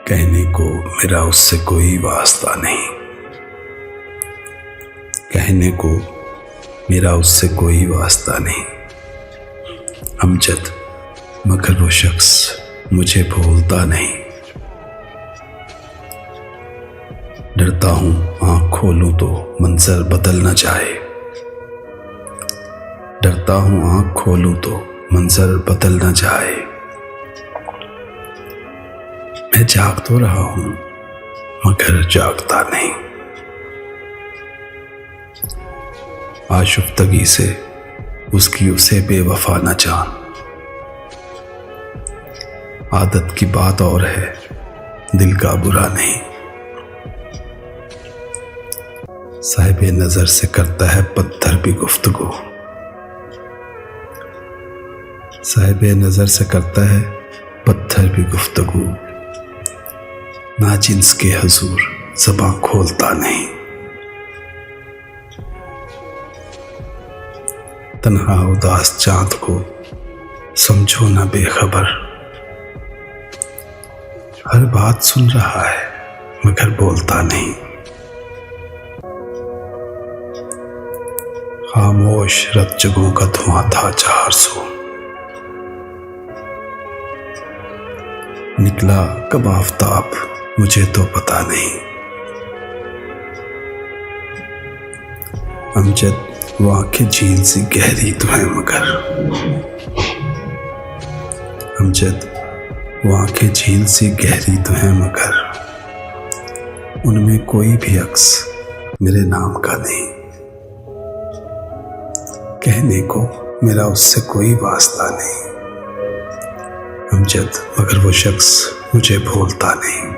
कहने को मेरा उससे कोई वास्ता नहीं, कहने को मेरा उससे कोई वास्ता नहीं। अमजद, मगर वो शख्स मुझे भूलता नहीं। डरता हूँ आँख खोलूं तो मंजर बदल न जाए, डरता हूँ आँख खोलूं तो मंजर बदल न जाए। मैं जाग तो रहा हूँ मगर जागता नहीं। आशुफ्तगी से उसकी उसे बेवफा न जान, आदत की बात और है दिल का बुरा नहीं। साहिबे नजर से करता है पत्थर भी गुफ्तगू, साहिबे नजर से करता है पत्थर भी गुफ्तगू। नाजिन्स के हुजूर ज़बां खोलता नहीं। तन्हा उदास चांद को समझो ना बेखबर, हर बात सुन रहा है मगर बोलता नहीं। खामोश रत जगों का धुआं था 400, निकला कब आफताब मुझे तो पता नहीं। अमजद, वो आंखें झील सी गहरी तो है मगर, अमजद वो आंखें झील सी गहरी तो है मगर, उनमें कोई भी अक्स मेरे नाम का नहीं। कहने को मेरा उससे कोई वास्ता नहीं। अमजद, मगर वो शख्स मुझे भूलता नहीं।